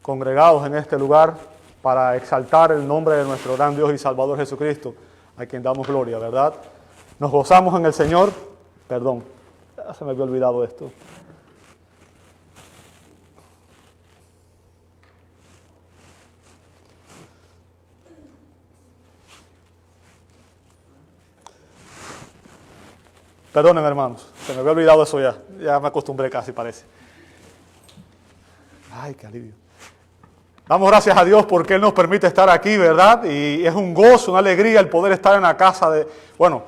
congregados en este lugar para exaltar el nombre de nuestro gran Dios y Salvador Jesucristo, a quien damos gloria, ¿verdad? Nos gozamos en el Señor. Perdón, ya se me había olvidado esto. Perdonen, hermanos, se me había olvidado eso ya. Ya me acostumbré casi, parece. Ay, qué alivio. Damos gracias a Dios porque Él nos permite estar aquí, ¿verdad? Y es un gozo, una alegría el poder estar en la casa de... Bueno,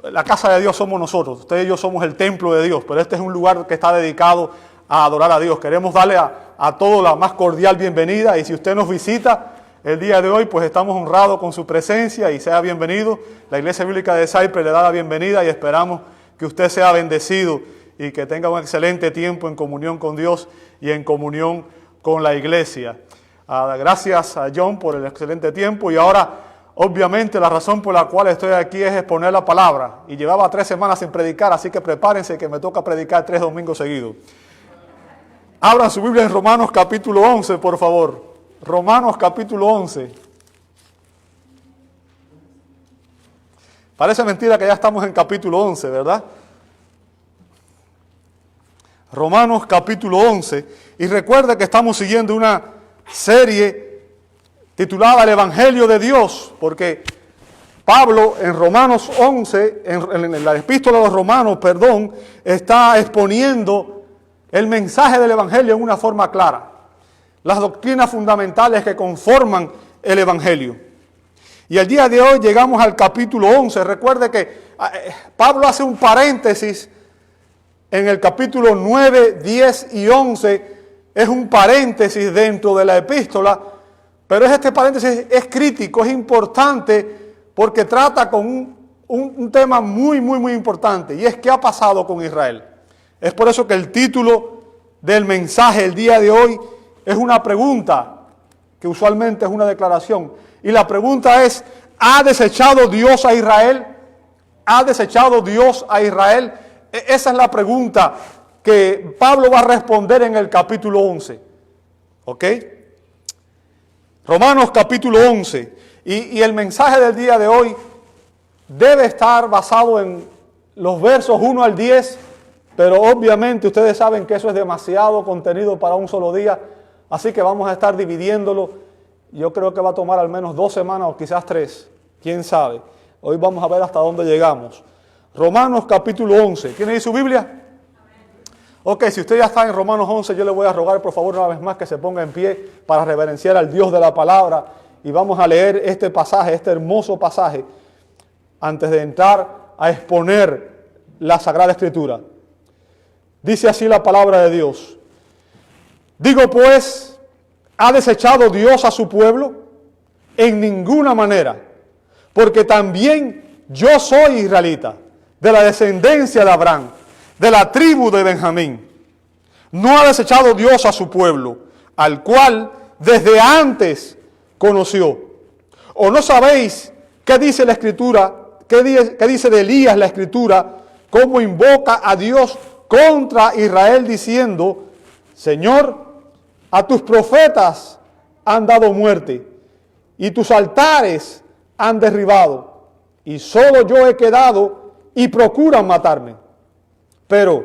la casa de Dios somos nosotros. Ustedes y yo somos el templo de Dios, pero este es un lugar que está dedicado a adorar a Dios. Queremos darle a todos la más cordial bienvenida, y si usted nos visita el día de hoy, pues estamos honrados con su presencia y sea bienvenido. La Iglesia Bíblica de Cypress le da la bienvenida y esperamos que usted sea bendecido y que tenga un excelente tiempo en comunión con Dios y en comunión con la iglesia. Gracias a John por el excelente tiempo, y ahora obviamente la razón por la cual estoy aquí es exponer la palabra, y llevaba 3 semanas sin predicar, así que prepárense que me toca predicar 3 domingos seguidos. Abran su Biblia en Romanos capítulo 11, por favor. Romanos capítulo 11. Parece mentira que ya estamos en capítulo 11, ¿verdad? Romanos capítulo 11. Y recuerda que estamos siguiendo una serie titulada El Evangelio de Dios, porque Pablo en Romanos 11, en la epístola de los Romanos, está exponiendo el mensaje del Evangelio en una forma clara. Las doctrinas fundamentales que conforman el Evangelio. Y el día de hoy llegamos al capítulo 11. Recuerde que Pablo hace un paréntesis en el capítulo 9, 10 y 11. Es un paréntesis dentro de la epístola, pero este paréntesis es crítico, es importante, porque trata con un tema muy importante, y es qué ha pasado con Israel. Es por eso que el título del mensaje el día de hoy es una pregunta, que usualmente es una declaración. Y la pregunta es, ¿ha desechado Dios a Israel? ¿Ha desechado Dios a Israel? Esa es la pregunta que Pablo va a responder en el capítulo 11. ¿Ok? Romanos capítulo 11. Y el mensaje del día de hoy debe estar basado en los versos 1 al 10, pero obviamente ustedes saben que eso es demasiado contenido para un solo día, así que vamos a estar dividiéndolo. Yo creo que va a tomar al menos 2 semanas o quizás 3, quién sabe. Hoy vamos a ver hasta dónde llegamos. Romanos capítulo 11. ¿Tiene ahí su Biblia? Ok, si usted ya está en Romanos 11, yo le voy a rogar por favor una vez más que se ponga en pie para reverenciar al Dios de la palabra, y vamos a leer este pasaje, este hermoso pasaje, antes de entrar a exponer la Sagrada Escritura. Dice así la palabra de Dios. Digo pues, ¿ha desechado Dios a su pueblo? En ninguna manera, porque también yo soy israelita, de la descendencia de Abraham, de la tribu de Benjamín. No ha desechado Dios a su pueblo, al cual desde antes conoció. ¿O no sabéis qué dice la Escritura, qué dice de Elías la Escritura, cómo invoca a Dios contra Israel diciendo, Señor, a tus profetas han dado muerte, y tus altares han derribado, y solo yo he quedado, y procuran matarme? Pero,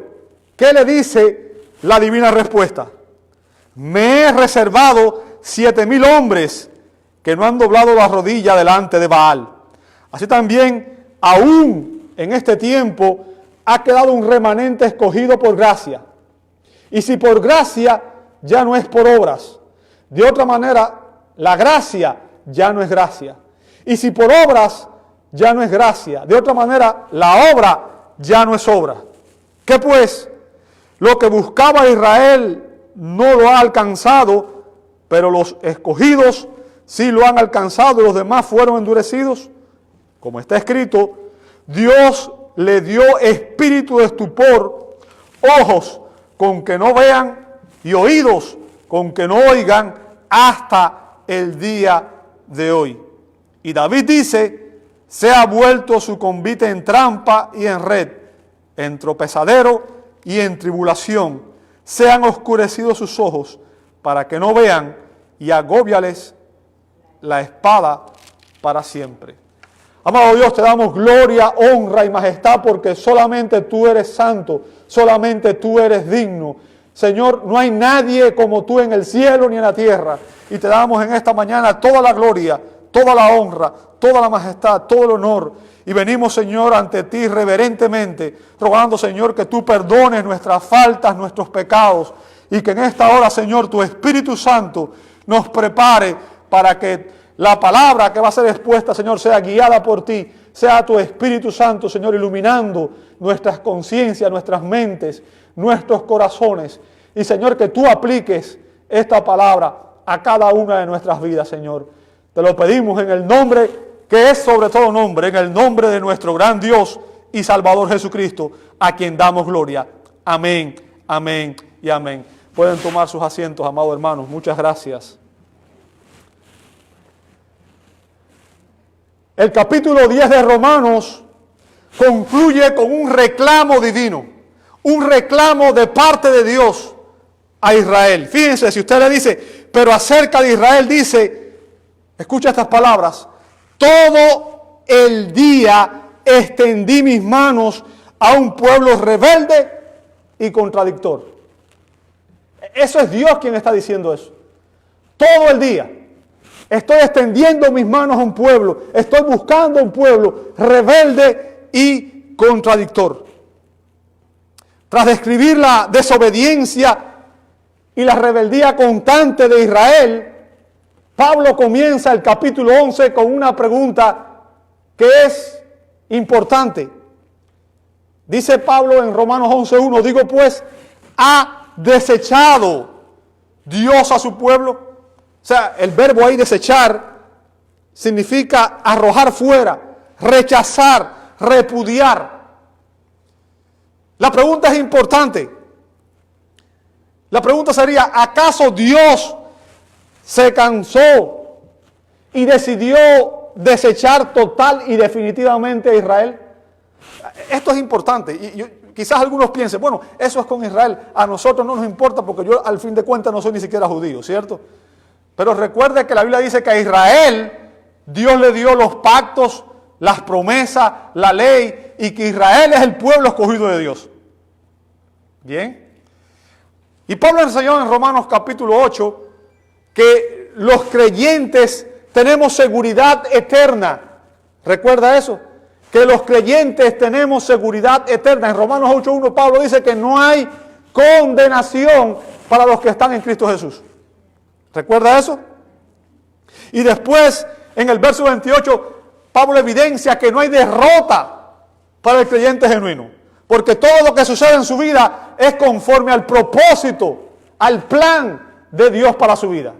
¿qué le dice la divina respuesta? Me he reservado 7,000 hombres que no han doblado la rodilla delante de Baal. Así también, aún en este tiempo, ha quedado un remanente escogido por gracia. Y si por gracia, ya no es por obras. De otra manera, la gracia ya no es gracia. Y si por obras, ya no es gracia. De otra manera, la obra ya no es obra. ¿Qué pues? Lo que buscaba Israel no lo ha alcanzado, pero los escogidos sí lo han alcanzado, y los demás fueron endurecidos. Como está escrito, Dios le dio espíritu de estupor, ojos con que no vean, y oídos con que no oigan, hasta el día de hoy. Y David dice, se ha vuelto su convite en trampa y en red, en tropezadero y en tribulación. Se han oscurecido sus ojos para que no vean y agóbiales la espada para siempre. Amado Dios, te damos gloria, honra y majestad porque solamente tú eres santo, solamente tú eres digno. Señor, no hay nadie como tú en el cielo ni en la tierra. Y te damos en esta mañana toda la gloria, toda la honra, toda la majestad, todo el honor. Y venimos, Señor, ante ti reverentemente, rogando, Señor, que tú perdones nuestras faltas, nuestros pecados. Y que en esta hora, Señor, tu Espíritu Santo nos prepare para que la palabra que va a ser expuesta, Señor, sea guiada por ti. Sea tu Espíritu Santo, Señor, iluminando nuestras conciencias, nuestras mentes, nuestros corazones. Y, Señor, que tú apliques esta palabra a cada una de nuestras vidas, Señor. Te lo pedimos en el nombre que es sobre todo nombre, en el nombre de nuestro gran Dios y Salvador Jesucristo, a quien damos gloria. Amén, amén y amén. Pueden tomar sus asientos, amados hermanos. Muchas gracias. El capítulo 10 de Romanos concluye con un reclamo divino, un reclamo de parte de Dios a Israel. Fíjense, si usted le dice, pero acerca de Israel dice, escucha estas palabras: todo el día extendí mis manos a un pueblo rebelde y contradictor. Eso es Dios quien está diciendo eso. Todo el día estoy extendiendo mis manos a un pueblo, estoy buscando un pueblo rebelde y contradictor. Tras describir la desobediencia y la rebeldía constante de Israel, Pablo comienza el capítulo 11 con una pregunta que es importante. Dice Pablo en Romanos 11:1, digo pues, ¿ha desechado Dios a su pueblo? O sea, el verbo ahí desechar significa arrojar fuera, rechazar, repudiar. La pregunta es importante. La pregunta sería, ¿acaso Dios se cansó y decidió desechar total y definitivamente a Israel? Esto es importante. Y quizás algunos piensen, bueno, eso es con Israel. A nosotros no nos importa porque yo al fin de cuentas no soy ni siquiera judío, ¿cierto? Pero recuerde que la Biblia dice que a Israel Dios le dio los pactos, las promesas, la ley, y que Israel es el pueblo escogido de Dios. Bien. Y Pablo enseñó en Romanos capítulo 8 que los creyentes tenemos seguridad eterna. ¿Recuerda eso? Que los creyentes tenemos seguridad eterna. En Romanos 8:1 Pablo dice que no hay condenación para los que están en Cristo Jesús. ¿Recuerda eso? Y después, en el verso 28, Pablo evidencia que no hay derrota para el creyente genuino. Porque todo lo que sucede en su vida es conforme al propósito, al plan de Dios para su vida.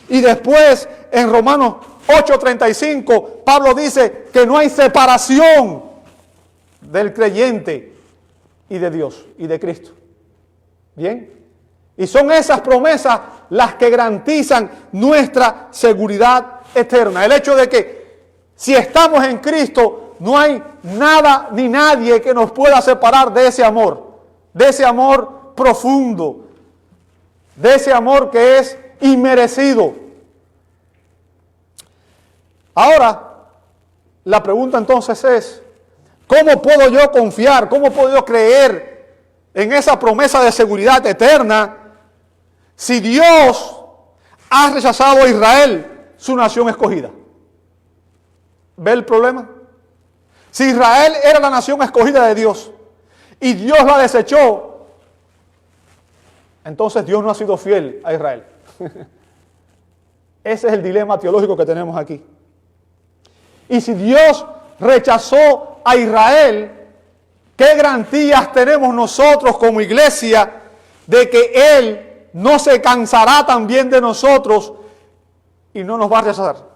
Y después, en Romanos 8:35, Pablo dice que no hay separación del creyente y de Dios y de Cristo. ¿Bien? Y son esas promesas las que garantizan nuestra seguridad eterna. El hecho de que si estamos en Cristo, no hay nada ni nadie que nos pueda separar de ese amor profundo, de ese amor que es inmerecido. Ahora, la pregunta entonces es, ¿cómo puedo yo confiar, cómo puedo yo creer en esa promesa de seguridad eterna si Dios ha rechazado a Israel, su nación escogida? ¿Ve el problema? Si Israel era la nación escogida de Dios y Dios la desechó, entonces Dios no ha sido fiel a Israel. Ese es el dilema teológico que tenemos aquí. Y si Dios rechazó a Israel, ¿qué garantías tenemos nosotros como iglesia de que Él no se cansará también de nosotros y no nos va a rechazar?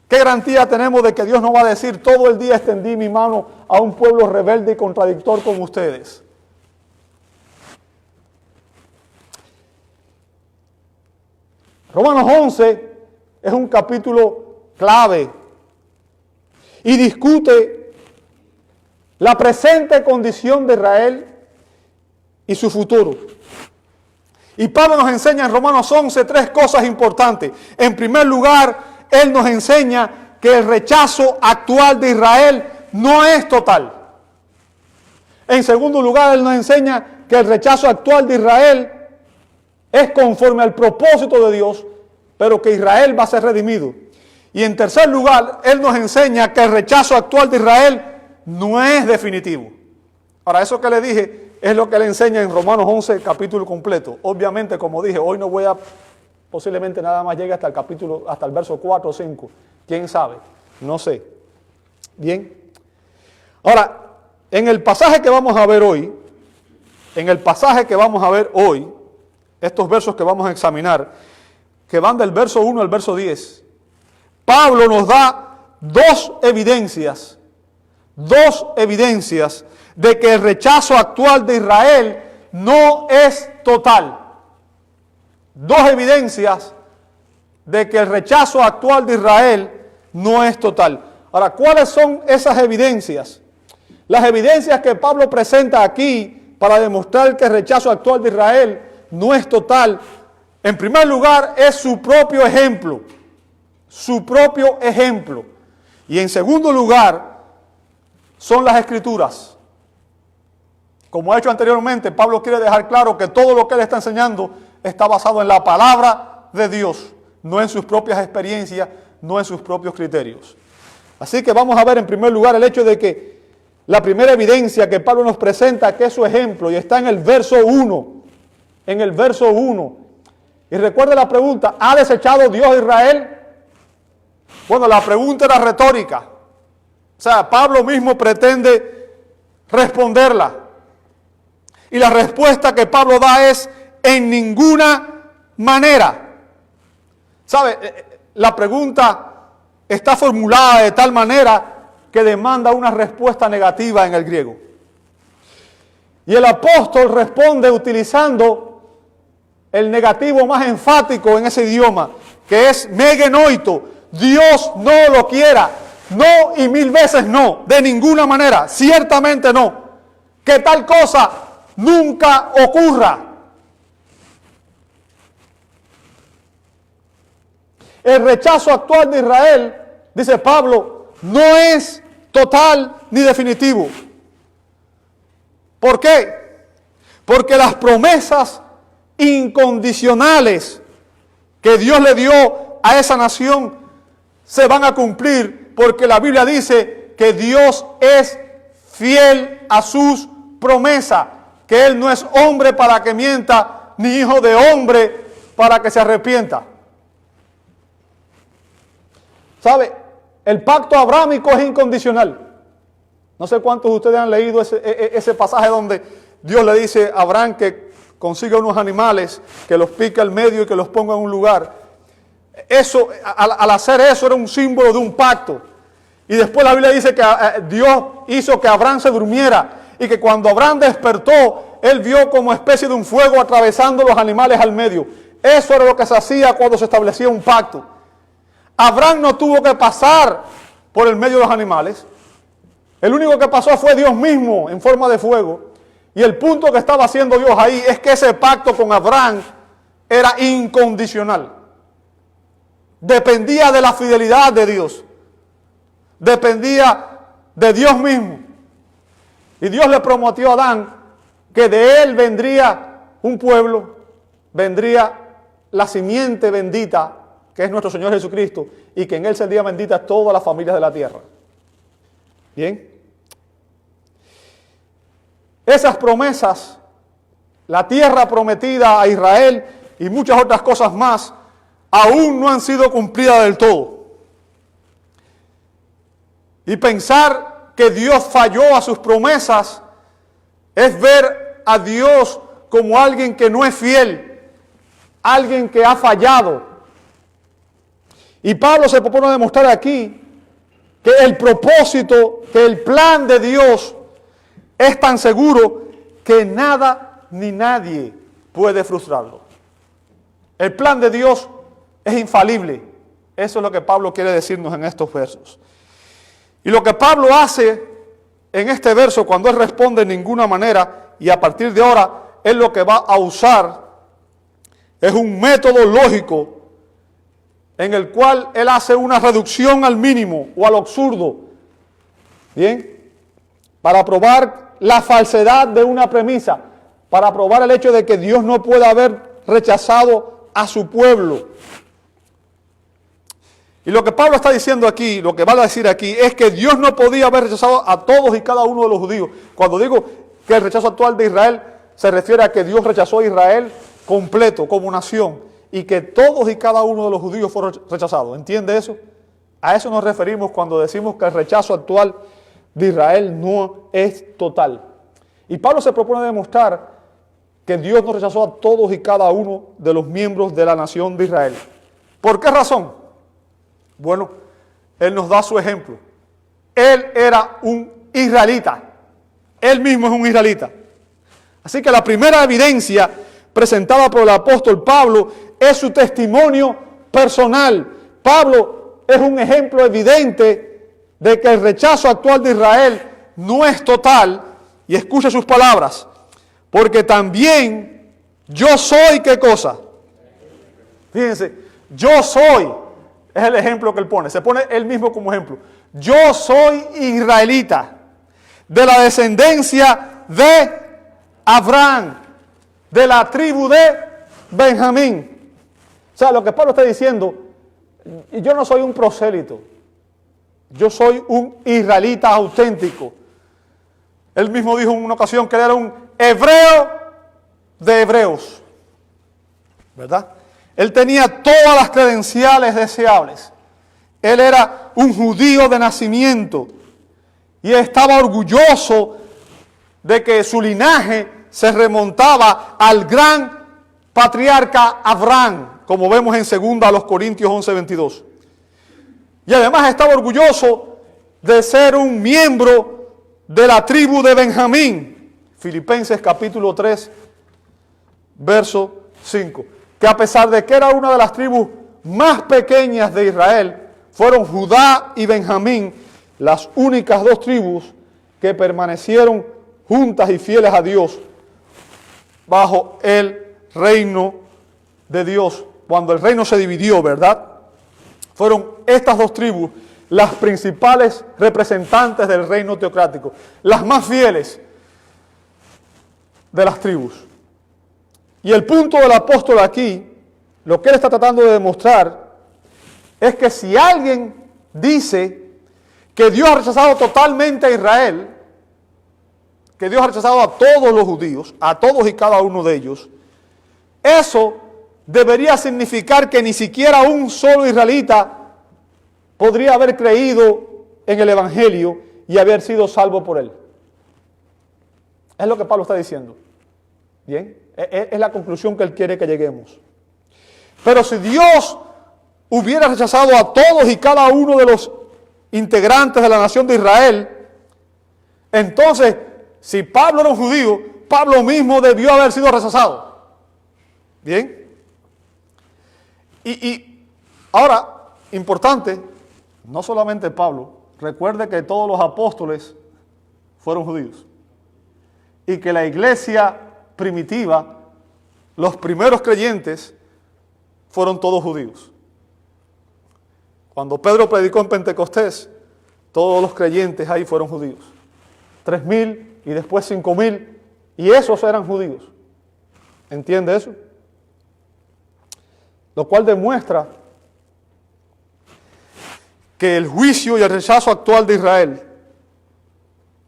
¿Qué garantía tenemos de que Dios no va a decir, todo el día extendí mi mano a un pueblo rebelde y contradictor como ustedes? Romanos 11 es un capítulo clave y discute la presente condición de Israel y su futuro. Y Pablo nos enseña en Romanos 11 tres cosas importantes. En primer lugar, él nos enseña que el rechazo actual de Israel no es total. En segundo lugar, él nos enseña que el rechazo actual de Israel es conforme al propósito de Dios, pero que Israel va a ser redimido. Y en tercer lugar, él nos enseña que el rechazo actual de Israel no es definitivo. Ahora, eso que le dije es lo que él enseña en Romanos 11, capítulo completo. Obviamente, como dije, hoy no voy a, posiblemente nada más llegue hasta el capítulo, hasta el verso 4 o 5. ¿Quién sabe? No sé. Bien. Ahora, en el pasaje que vamos a ver hoy, estos versos que vamos a examinar, que van del verso 1 al verso 10, Pablo nos da dos evidencias de que el rechazo actual de Israel no es total. Dos evidencias de que el rechazo actual de Israel no es total. Ahora, ¿cuáles son esas evidencias? Las evidencias que Pablo presenta aquí para demostrar que el rechazo actual de Israel no es total, en primer lugar, es su propio ejemplo. Y en segundo lugar, son las Escrituras. Como he hecho anteriormente, Pablo quiere dejar claro que todo lo que él está enseñando está basado en la palabra de Dios, no en sus propias experiencias, no en sus propios criterios. Así que vamos a ver en primer lugar el hecho de que la primera evidencia que Pablo nos presenta, que es su ejemplo, y está en el verso 1. En el verso 1. Y recuerde la pregunta, ¿ha desechado Dios a Israel? Bueno, la pregunta era retórica. O sea, Pablo mismo pretende responderla. Y la respuesta que Pablo da es, en ninguna manera. ¿Sabe? La pregunta está formulada de tal manera que demanda una respuesta negativa en el griego. Y el apóstol responde utilizando el negativo más enfático en ese idioma, que es megenoito. Dios no lo quiera. No y mil veces no. De ninguna manera. Ciertamente no. Que tal cosa nunca ocurra. El rechazo actual de Israel, dice Pablo, no es total ni definitivo. ¿Por qué? Porque las promesas incondicionales que Dios le dio a esa nación se van a cumplir, porque la Biblia dice que Dios es fiel a sus promesas, que Él no es hombre para que mienta, ni hijo de hombre para que se arrepienta. ¿Sabe? El pacto abrámico es incondicional. No sé cuántos de ustedes han leído ese pasaje donde Dios le dice a Abraham que consiga unos animales, que los pique al medio y que los ponga en un lugar. Eso, al hacer eso, era un símbolo de un pacto. Y después la Biblia dice que Dios hizo que Abraham se durmiera y que cuando Abraham despertó, él vio como especie de un fuego atravesando los animales al medio. Eso era lo que se hacía cuando se establecía un pacto. Abraham no tuvo que pasar por el medio de los animales. El único que pasó fue Dios mismo en forma de fuego. Y el punto que estaba haciendo Dios ahí es que ese pacto con Abraham era incondicional. Dependía de la fidelidad de Dios. Dependía de Dios mismo. Y Dios le prometió a Adán que de él vendría un pueblo, vendría la simiente bendita, que es nuestro Señor Jesucristo, y que en él sería bendita todas las familias de la tierra. Bien. Esas promesas, la tierra prometida a Israel y muchas otras cosas más, aún no han sido cumplidas del todo. Y pensar que Dios falló a sus promesas es ver a Dios como alguien que no es fiel, alguien que ha fallado. Y Pablo se propone demostrar aquí que el propósito, que el plan de Dios es tan seguro que nada ni nadie puede frustrarlo. El plan de Dios es infalible. Eso es lo que Pablo quiere decirnos en estos versos. Y lo que Pablo hace en este verso, cuando él responde en ninguna manera, y a partir de ahora, es lo que va a usar es un método lógico en el cual él hace una reducción al mínimo o al absurdo, ¿bien? Para probar la falsedad de una premisa, para probar el hecho de que Dios no puede haber rechazado a su pueblo. Y lo que Pablo está diciendo aquí, lo que va a decir aquí, es que Dios no podía haber rechazado a todos y cada uno de los judíos. Cuando digo que el rechazo actual de Israel se refiere a que Dios rechazó a Israel completo, como nación, y que todos y cada uno de los judíos fueron rechazados. ¿Entiende eso? A eso nos referimos cuando decimos que el rechazo actual de Israel no es total. Y Pablo se propone demostrar que Dios no rechazó a todos y cada uno de los miembros de la nación de Israel. ¿Por qué razón? Bueno, él nos da su ejemplo. Él era un israelita. Él mismo es un israelita. Así que la primera evidencia presentada por el apóstol Pablo es su testimonio personal. Pablo es un ejemplo evidente de que el rechazo actual de Israel no es total. Y escuche sus palabras. Porque también yo soy, ¿qué cosa? Fíjense, yo soy, es el ejemplo que él pone. Se pone él mismo como ejemplo. Yo soy israelita, de la descendencia de Abraham, de la tribu de Benjamín. O sea, lo que Pablo está diciendo, yo no soy un prosélito, yo soy un israelita auténtico. Él mismo dijo en una ocasión que él era un hebreo de hebreos, ¿verdad? Él tenía todas las credenciales deseables. Él era un judío de nacimiento y estaba orgulloso de que su linaje se remontaba al gran patriarca Abraham, como vemos en 2 Corintios 11:22. Y además estaba orgulloso de ser un miembro de la tribu de Benjamín. Filipenses capítulo 3, verso 5. Que a pesar de que era una de las tribus más pequeñas de Israel, fueron Judá y Benjamín las únicas dos tribus que permanecieron juntas y fieles a Dios bajo el reino de Dios. Cuando el reino se dividió, ¿verdad? Fueron estas dos tribus las principales representantes del reino teocrático, las más fieles de las tribus. Y el punto del apóstol aquí, lo que él está tratando de demostrar, es que si alguien dice que Dios ha rechazado totalmente a Israel, que Dios ha rechazado a todos los judíos, a todos y cada uno de ellos, eso debería significar que ni siquiera un solo israelita podría haber creído en el Evangelio y haber sido salvo por él. Es lo que Pablo está diciendo. Bien, es la conclusión que él quiere que lleguemos. Pero si Dios hubiera rechazado a todos y cada uno de los integrantes de la nación de Israel, entonces, si Pablo era un judío, Pablo mismo debió haber sido rechazado. Bien. Y ahora, importante, no solamente Pablo, recuerde que todos los apóstoles fueron judíos. Y que la iglesia primitiva, los primeros creyentes, fueron todos judíos. Cuando Pedro predicó en Pentecostés, todos los creyentes ahí fueron judíos. 3,000 y después 5,000, y esos eran judíos. ¿Entiende eso? Lo cual demuestra que el juicio y el rechazo actual de Israel,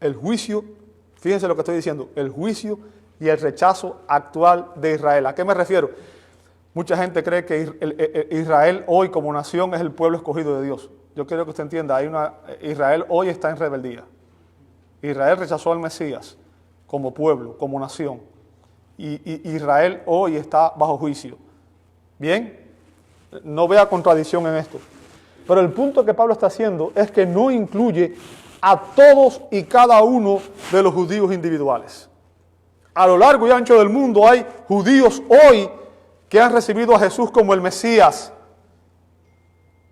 el juicio, fíjense lo que estoy diciendo, el juicio y el rechazo actual de Israel. ¿A qué me refiero? Mucha gente cree que Israel hoy como nación es el pueblo escogido de Dios. Yo quiero que usted entienda, Israel hoy está en rebeldía. Israel rechazó al Mesías como pueblo, como nación. Y Israel hoy está bajo juicio. Bien, no vea contradicción en esto. Pero el punto que Pablo está haciendo es que no incluye a todos y cada uno de los judíos individuales. A lo largo y ancho del mundo hay judíos hoy que han recibido a Jesús como el Mesías.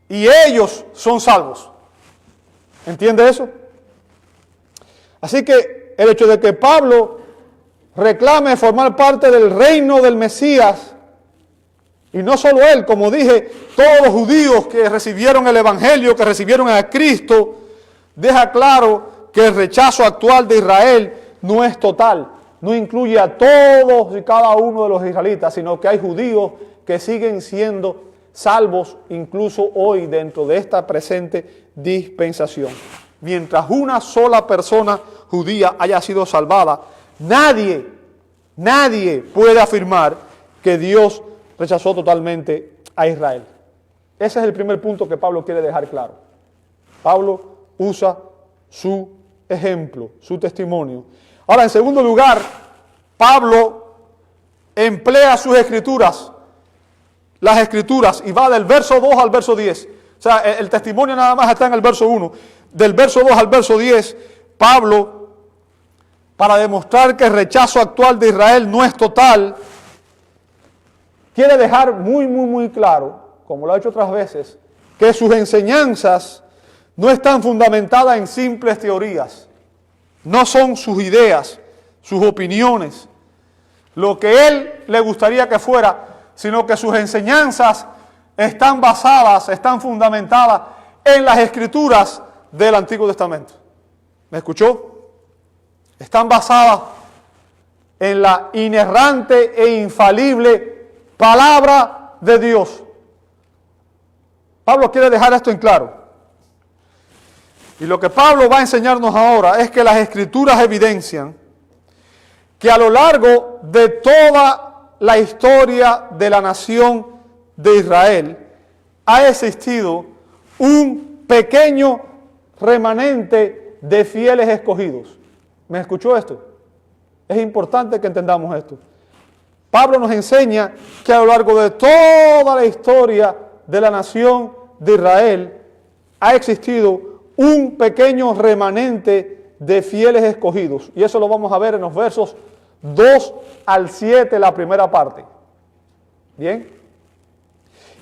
Y ellos son salvos. ¿Entiende eso? Así que el hecho de que Pablo reclame formar parte del reino del Mesías Y no solo él, como dije, todos los judíos que recibieron el Evangelio, que recibieron a Cristo, deja claro que el rechazo actual de Israel no es total, no incluye a todos y cada uno de los israelitas, sino que hay judíos que siguen siendo salvos incluso hoy dentro de esta presente dispensación. Mientras una sola persona judía haya sido salvada, nadie puede afirmar que Dios rechazó totalmente a Israel. Ese es el primer punto que Pablo quiere dejar claro. Pablo usa su ejemplo, su testimonio. Ahora, en segundo lugar, Pablo emplea sus escrituras, las escrituras, y va del verso 2 al verso 10. O sea, el testimonio nada más está en el verso 1. Del verso 2 al verso 10, Pablo, para demostrar que el rechazo actual de Israel no es total, quiere dejar muy claro, como lo ha hecho otras veces, que sus enseñanzas no están fundamentadas en simples teorías, no son sus ideas, sus opiniones, lo que él le gustaría que fuera, sino que sus enseñanzas están basadas, están fundamentadas en las escrituras del Antiguo Testamento. ¿Me escuchó? Están basadas en la inerrante e infalible palabra de Dios. Pablo quiere dejar esto en claro. Y lo que Pablo va a enseñarnos ahora es que las escrituras evidencian que a lo largo de toda la historia de la nación de Israel ha existido un pequeño remanente de fieles escogidos. ¿Me escuchó esto? Es importante que entendamos esto. Pablo nos enseña que a lo largo de toda la historia de la nación de Israel ha existido un pequeño remanente de fieles escogidos. Y eso lo vamos a ver en los versos 2 al 7, la primera parte. ¿Bien?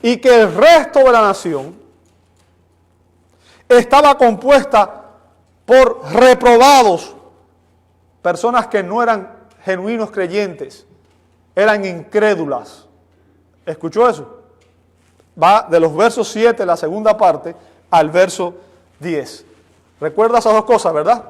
Y que el resto de la nación estaba compuesta por reprobados, personas que no eran genuinos creyentes, eran incrédulas. ¿Escuchó eso? Va de los versos 7, la segunda parte, al verso 10. Recuerda esas dos cosas, ¿verdad?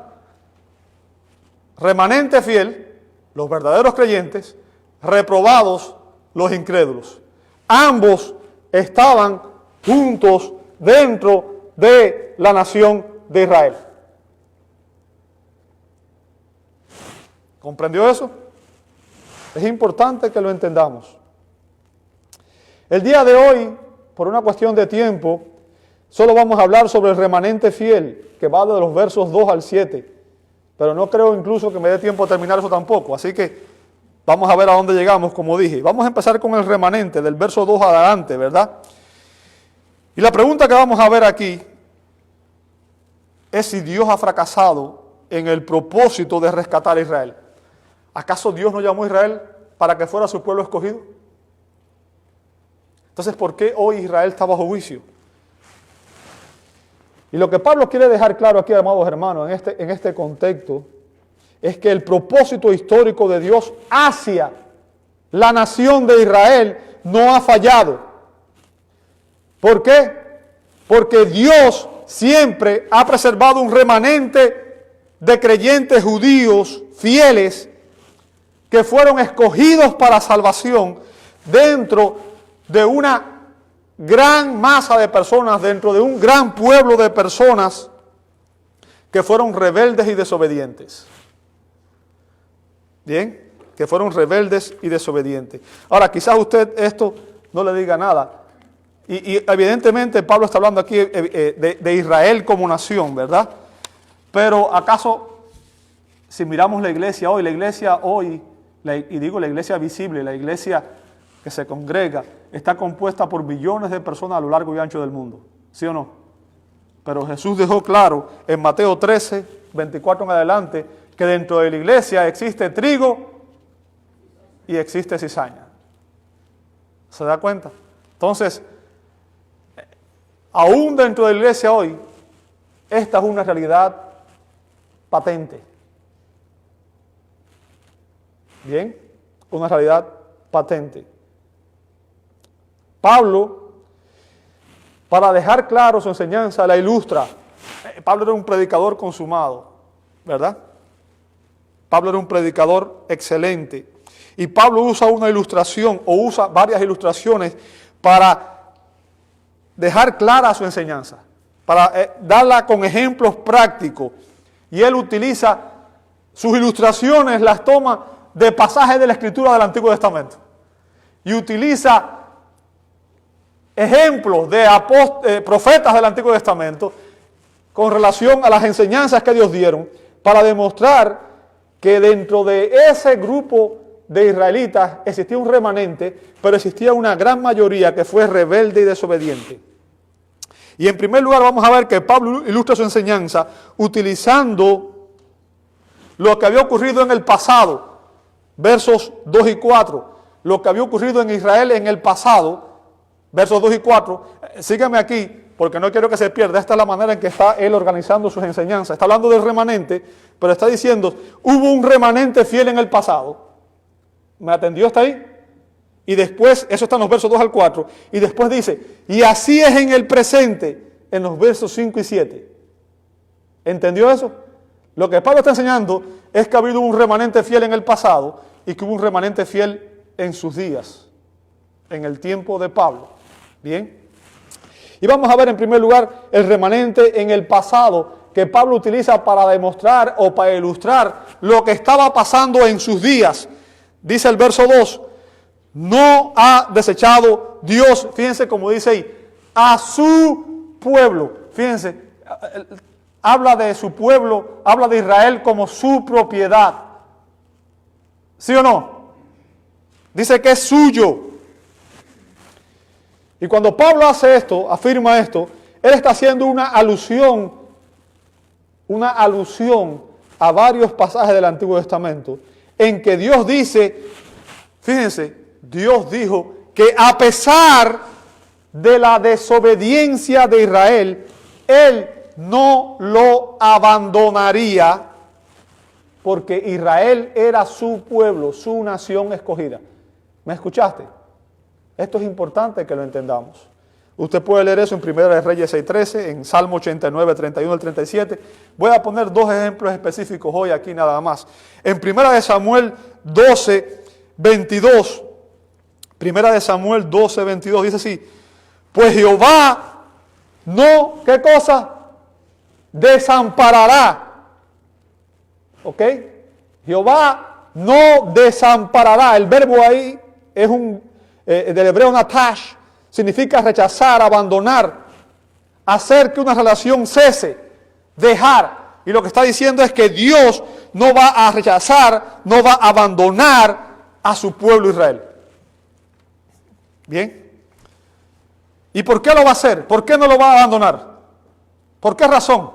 Remanente fiel, los verdaderos creyentes, reprobados, los incrédulos. Ambos estaban juntos dentro de la nación de Israel. ¿Comprendió eso? Es importante que lo entendamos. El día de hoy, por una cuestión de tiempo, solo vamos a hablar sobre el remanente fiel, que va de los versos 2 al 7. Pero no creo incluso que me dé tiempo a terminar eso tampoco. Así que vamos a ver a dónde llegamos, como dije. Vamos a empezar con el remanente, del verso 2 adelante, ¿verdad? Y la pregunta que vamos a ver aquí es si Dios ha fracasado en el propósito de rescatar a Israel. ¿Acaso Dios no llamó a Israel para que fuera su pueblo escogido? Entonces, ¿por qué hoy Israel está bajo juicio? Y lo que Pablo quiere dejar claro aquí, amados hermanos, en este contexto, es que el propósito histórico de Dios hacia la nación de Israel no ha fallado. ¿Por qué? Porque Dios siempre ha preservado un remanente de creyentes judíos fieles que fueron escogidos para salvación dentro de una gran masa de personas, dentro de un gran pueblo de personas que fueron rebeldes y desobedientes. Bien, que fueron rebeldes y desobedientes. Ahora, quizás usted esto no le diga nada. Y evidentemente Pablo está hablando aquí de Israel como nación, ¿verdad? Pero ¿acaso si miramos la iglesia hoy, y digo la iglesia visible, la iglesia que se congrega, está compuesta por billones de personas a lo largo y ancho del mundo? ¿Sí o no? Pero Jesús dejó claro en Mateo 13, 24 en adelante, que dentro de la iglesia existe trigo y existe cizaña. ¿Se da cuenta? Entonces, aún dentro de la iglesia hoy, esta es una realidad patente. Bien, una realidad patente. Pablo, para dejar claro su enseñanza, la ilustra. Pablo era un predicador consumado, ¿verdad? Pablo era un predicador excelente. Y Pablo usa una ilustración, o usa varias ilustraciones, para dejar clara su enseñanza, para darla con ejemplos prácticos. Y él utiliza sus ilustraciones, las toma de pasajes de la Escritura del Antiguo Testamento. Y utiliza ejemplos de profetas del Antiguo Testamento con relación a las enseñanzas que Dios dieron, para demostrar que dentro de ese grupo de israelitas existía un remanente, pero existía una gran mayoría que fue rebelde y desobediente. Y en primer lugar vamos a ver que Pablo ilustra su enseñanza utilizando lo que había ocurrido en el pasado, versos 2 y 4, lo que había ocurrido en Israel en el pasado, versos 2 y 4, síganme aquí, porque no quiero que se pierda. Esta es la manera en que está él organizando sus enseñanzas. Está hablando del remanente, pero está diciendo, hubo un remanente fiel en el pasado. ¿Me atendió hasta ahí? Y después, eso está en los versos 2 al 4, y después dice, y así es en el presente, en los versos 5 y 7. ¿Entendió eso? Lo que Pablo está enseñando es que ha habido un remanente fiel en el pasado y que hubo un remanente fiel en sus días, en el tiempo de Pablo. Bien. Y vamos a ver en primer lugar el remanente en el pasado que Pablo utiliza para demostrar o para ilustrar lo que estaba pasando en sus días. Dice el verso 2, no ha desechado Dios, fíjense como dice ahí, a su pueblo. Fíjense, habla de su pueblo, habla de Israel como su propiedad. ¿Sí o no? Dice que es suyo. Y cuando Pablo hace esto, afirma esto, él está haciendo una alusión a varios pasajes del Antiguo Testamento, en que Dios dice, fíjense, Dios dijo que a pesar de la desobediencia de Israel, Él no lo abandonaría, porque Israel era su pueblo, su nación escogida. ¿Me escuchaste? Esto es importante que lo entendamos. Usted puede leer eso en 1 Reyes 6:13, en Salmo 89, 31 al 37. Voy a poner dos ejemplos específicos hoy aquí nada más. En 1 Samuel 12, 22, 1 Samuel 12, 22 dice así, pues Jehová no, ¿qué cosa? Desamparará. ¿Ok? Jehová no desamparará. El verbo ahí es del hebreo natash, significa rechazar, abandonar, hacer que una relación cese, dejar. Y lo que está diciendo es que Dios no va a rechazar, no va a abandonar a su pueblo Israel. Bien. ¿Y por qué lo va a hacer? ¿Por qué no lo va a abandonar? ¿Por qué razón?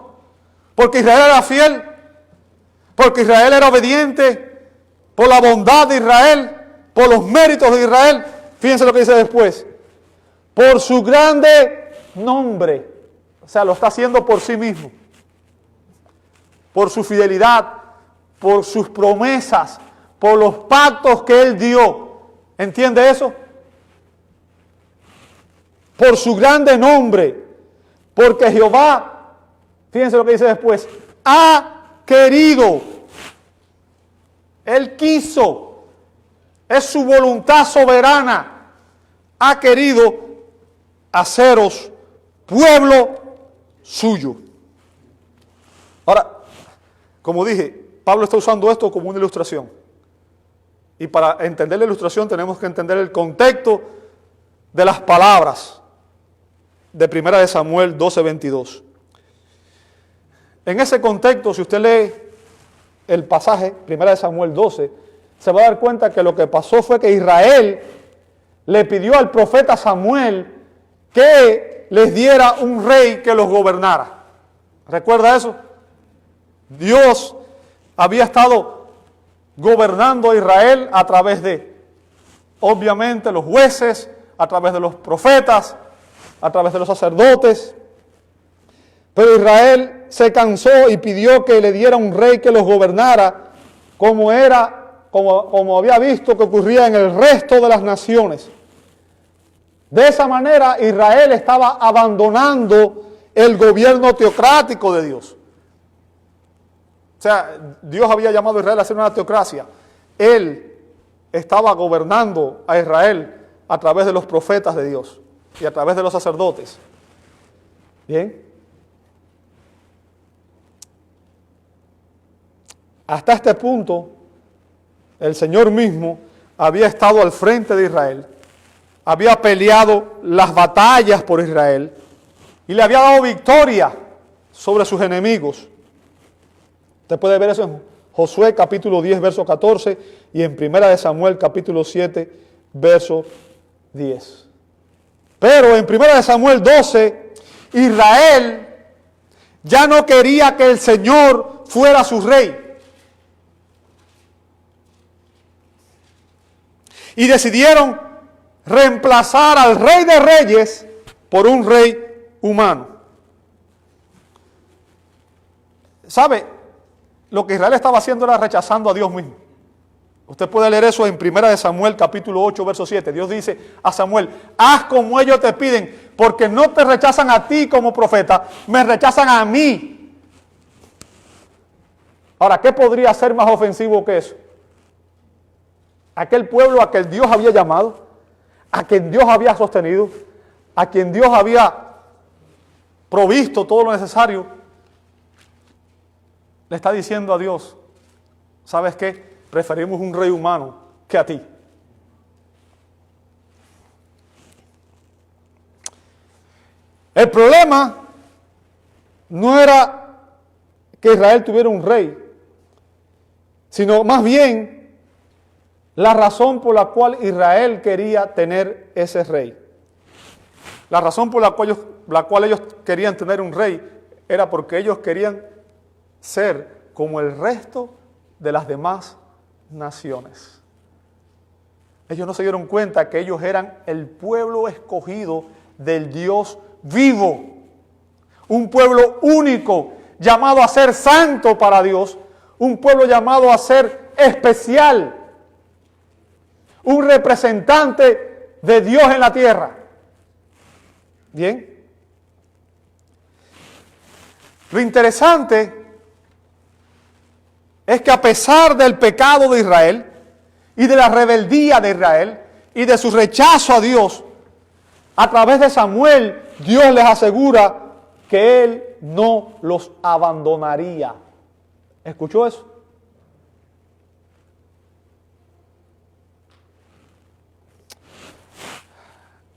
Porque Israel era fiel, porque Israel era obediente, por la bondad de Israel, por los méritos de Israel. Fíjense lo que dice después. Por su grande nombre. O sea, lo está haciendo por sí mismo. Por su fidelidad, por sus promesas, por los pactos que Él dio. ¿Entiende eso? Por su grande nombre. Porque Jehová, fíjense lo que dice después, ha querido. Él quiso. Es su voluntad soberana. Ha querido haceros pueblo suyo. Ahora, como dije, Pablo está usando esto como una ilustración. Y para entender la ilustración tenemos que entender el contexto de las palabras de 1 Samuel 12, 22. En ese contexto, si usted lee el pasaje, 1 Samuel 12, se va a dar cuenta que lo que pasó fue que Israel le pidió al profeta Samuel que les diera un rey que los gobernara. ¿Recuerda eso? Dios había estado gobernando a Israel a través de, obviamente, los jueces, a través de los profetas, a través de los sacerdotes. Pero Israel se cansó y pidió que le diera un rey que los gobernara como había visto que ocurría en el resto de las naciones. De esa manera Israel estaba abandonando el gobierno teocrático de Dios. O sea, Dios había llamado a Israel a ser una teocracia. Él estaba gobernando a Israel a través de los profetas de Dios y a través de los sacerdotes. Bien. Hasta este punto, el Señor mismo había estado al frente de Israel, había peleado las batallas por Israel y le había dado victoria sobre sus enemigos. Usted puede ver eso en Josué capítulo 10, verso 14 y en Primera de Samuel capítulo 7, verso 10. Pero en Primera de Samuel 12, Israel ya no quería que el Señor fuera su rey. Y decidieron reemplazar al Rey de Reyes por un rey humano. ¿Sabe? Lo que Israel estaba haciendo era rechazando a Dios mismo. Usted puede leer eso en 1 Samuel capítulo 8, verso 7. Dios dice a Samuel, haz como ellos te piden, porque no te rechazan a ti como profeta, me rechazan a mí. Ahora, ¿qué podría ser más ofensivo que eso? Aquel pueblo a quien Dios había llamado, a quien Dios había sostenido, a quien Dios había provisto todo lo necesario, le está diciendo a Dios, ¿sabes qué? Preferimos un rey humano que a ti. El problema no era que Israel tuviera un rey, sino más bien la razón por la cual Israel quería tener ese rey. La razón por la cual ellos querían tener un rey era porque ellos querían ser como el resto de las demás naciones. Ellos no se dieron cuenta que ellos eran el pueblo escogido del Dios vivo. Un pueblo único, llamado a ser santo para Dios. Un pueblo llamado a ser especial. Un representante de Dios en la tierra. Bien. Lo interesante es que a pesar del pecado de Israel y de la rebeldía de Israel y de su rechazo a Dios, a través de Samuel, Dios les asegura que Él no los abandonaría. ¿Escuchó eso?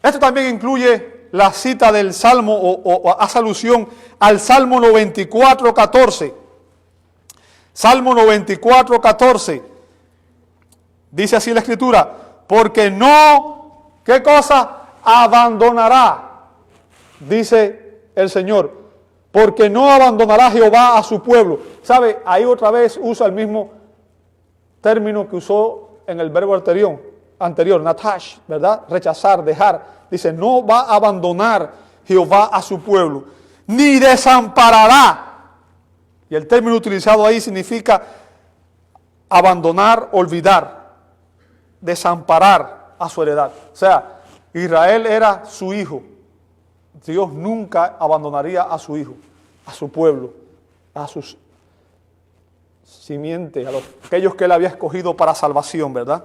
Esto también incluye la cita del Salmo o hace alusión al Salmo 94, 14. Salmo 94, 14. Dice así la Escritura, porque no, ¿qué cosa? Abandonará, dice el Señor, porque no abandonará Jehová a su pueblo. ¿Sabe? Ahí otra vez usa el mismo término que usó en el verbo anterior, natash, ¿verdad? Rechazar, dejar. Dice, no va a abandonar Jehová a su pueblo, ni desamparará. Y el término utilizado ahí significa abandonar, olvidar, desamparar a su heredad. O sea, Israel era su hijo. Dios nunca abandonaría a su hijo, a su pueblo, a sus simientes, a aquellos que él había escogido para salvación, ¿verdad?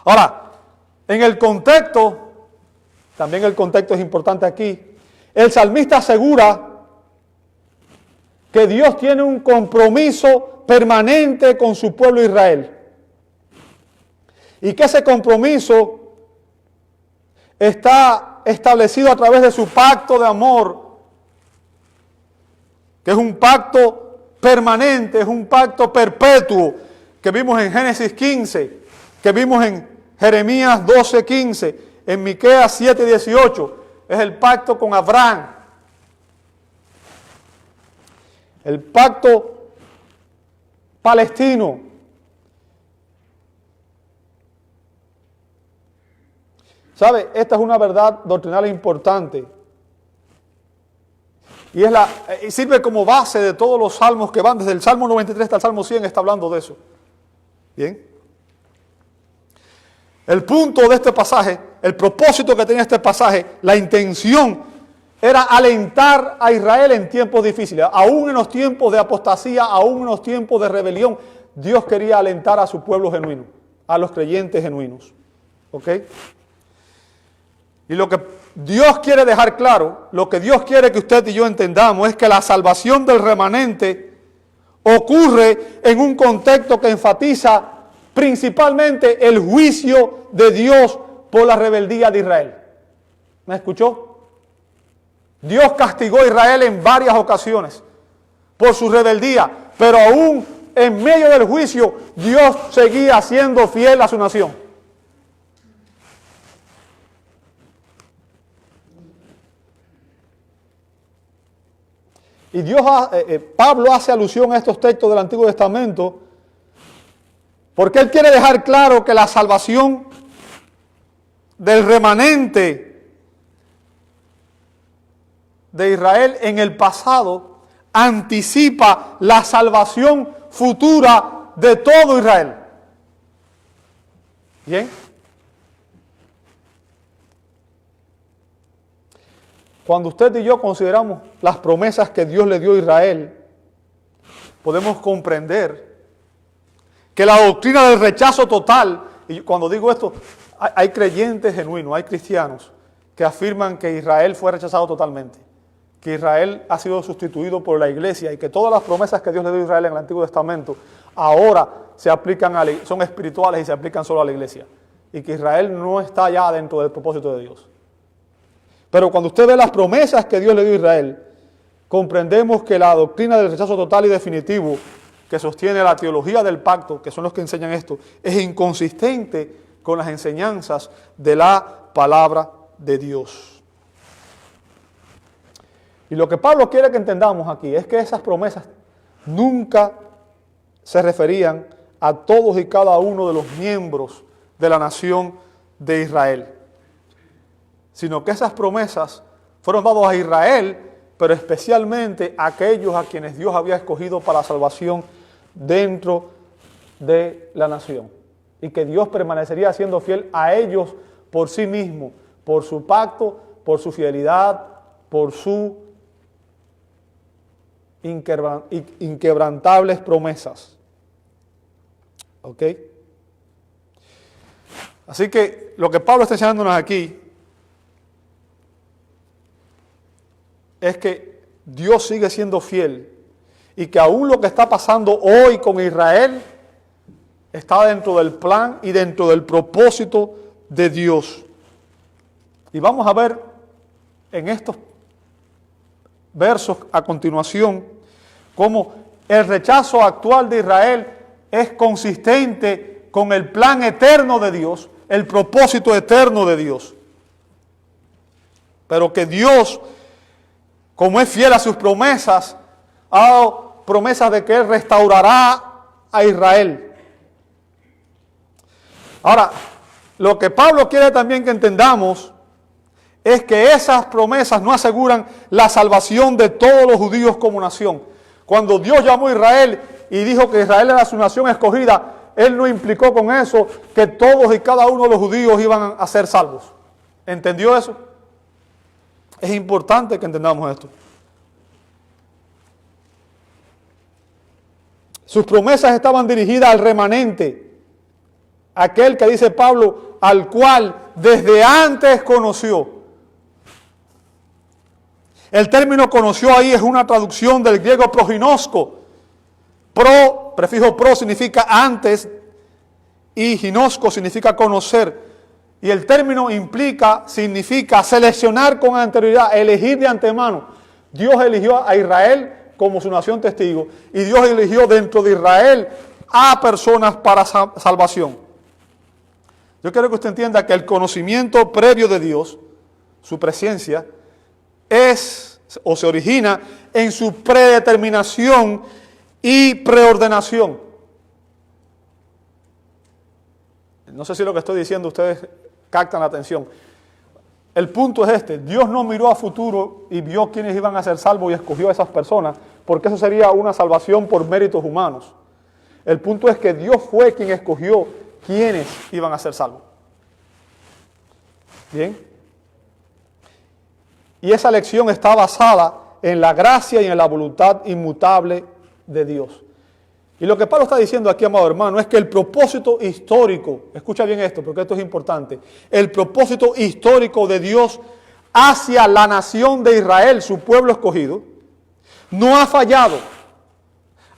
Ahora, en el contexto, también el contexto es importante aquí, el salmista asegura que Dios tiene un compromiso permanente con su pueblo Israel. Y que ese compromiso está establecido a través de su pacto de amor, que es un pacto permanente, es un pacto perpetuo, que vimos en Génesis 15, que vimos en Jeremías 12, 15, en Miqueas 7, 18, es el pacto con Abraham. El pacto palestino. ¿Sabe? Esta es una verdad doctrinal importante. Y sirve como base de todos los salmos que van desde el Salmo 93 hasta el Salmo 100, está hablando de eso. Bien. El punto de este pasaje, el propósito que tenía este pasaje, la intención era alentar a Israel en tiempos difíciles. Aún en los tiempos de apostasía, aún en los tiempos de rebelión, Dios quería alentar a su pueblo genuino, a los creyentes genuinos. ¿Ok? Y lo que Dios quiere dejar claro, lo que Dios quiere que usted y yo entendamos es que la salvación del remanente ocurre en un contexto que enfatiza principalmente el juicio de Dios por la rebeldía de Israel. ¿Me escuchó? Dios castigó a Israel en varias ocasiones por su rebeldía, pero aún en medio del juicio, Dios seguía siendo fiel a su nación. Y Pablo hace alusión a estos textos del Antiguo Testamento porque él quiere dejar claro que la salvación del remanente de Israel en el pasado anticipa la salvación futura de todo Israel. ¿Bien? Cuando usted y yo consideramos las promesas que Dios le dio a Israel, podemos comprender que la doctrina del rechazo total, y cuando digo esto, hay creyentes genuinos, hay cristianos que afirman que Israel fue rechazado totalmente, que Israel ha sido sustituido por la iglesia y que todas las promesas que Dios le dio a Israel en el Antiguo Testamento ahora se aplican son espirituales y se aplican solo a la iglesia, y que Israel no está ya dentro del propósito de Dios. Pero cuando usted ve las promesas que Dios le dio a Israel, comprendemos que la doctrina del rechazo total y definitivo que sostiene la teología del pacto, que son los que enseñan esto, es inconsistente con las enseñanzas de la palabra de Dios. Y lo que Pablo quiere que entendamos aquí es que esas promesas nunca se referían a todos y cada uno de los miembros de la nación de Israel, sino que esas promesas fueron dadas a Israel, pero especialmente a aquellos a quienes Dios había escogido para la salvación dentro de la nación, y que Dios permanecería siendo fiel a ellos por sí mismo, por su pacto, por su fidelidad, por sus inquebrantables promesas. ¿Ok? Así que lo que Pablo está enseñándonos aquí es que Dios sigue siendo fiel y que aún lo que está pasando hoy con Israel está dentro del plan y dentro del propósito de Dios. Y vamos a ver en estos versos a continuación cómo el rechazo actual de Israel es consistente con el plan eterno de Dios, el propósito eterno de Dios. Pero que Dios, como es fiel a sus promesas, ha dado promesas de que Él restaurará a Israel. Ahora, lo que Pablo quiere también que entendamos es que esas promesas no aseguran la salvación de todos los judíos como nación. Cuando Dios llamó a Israel y dijo que Israel era su nación escogida, Él no implicó con eso que todos y cada uno de los judíos iban a ser salvos. ¿Entendió eso? Es importante que entendamos esto. Sus promesas estaban dirigidas al remanente, aquel que dice Pablo, al cual desde antes conoció. El término conoció ahí es una traducción del griego proginosko. Prefijo pro significa antes y ginosco significa conocer. Y el término significa seleccionar con anterioridad, elegir de antemano. Dios eligió a Israel como su nación testigo y Dios eligió dentro de Israel a personas para salvación. Yo quiero que usted entienda que el conocimiento previo de Dios, su presencia, es o se origina en su predeterminación y preordenación. No sé si lo que estoy diciendo ustedes captan la atención. El punto es este: Dios no miró a futuro y vio quiénes iban a ser salvos y escogió a esas personas, porque eso sería una salvación por méritos humanos. El punto es que Dios fue quien escogió quiénes iban a ser salvos. Bien. Y esa elección está basada en la gracia y en la voluntad inmutable de Dios. Y lo que Pablo está diciendo aquí, amado hermano, es que el propósito histórico, escucha bien esto, porque esto es importante, el propósito histórico de Dios hacia la nación de Israel, su pueblo escogido, no ha fallado.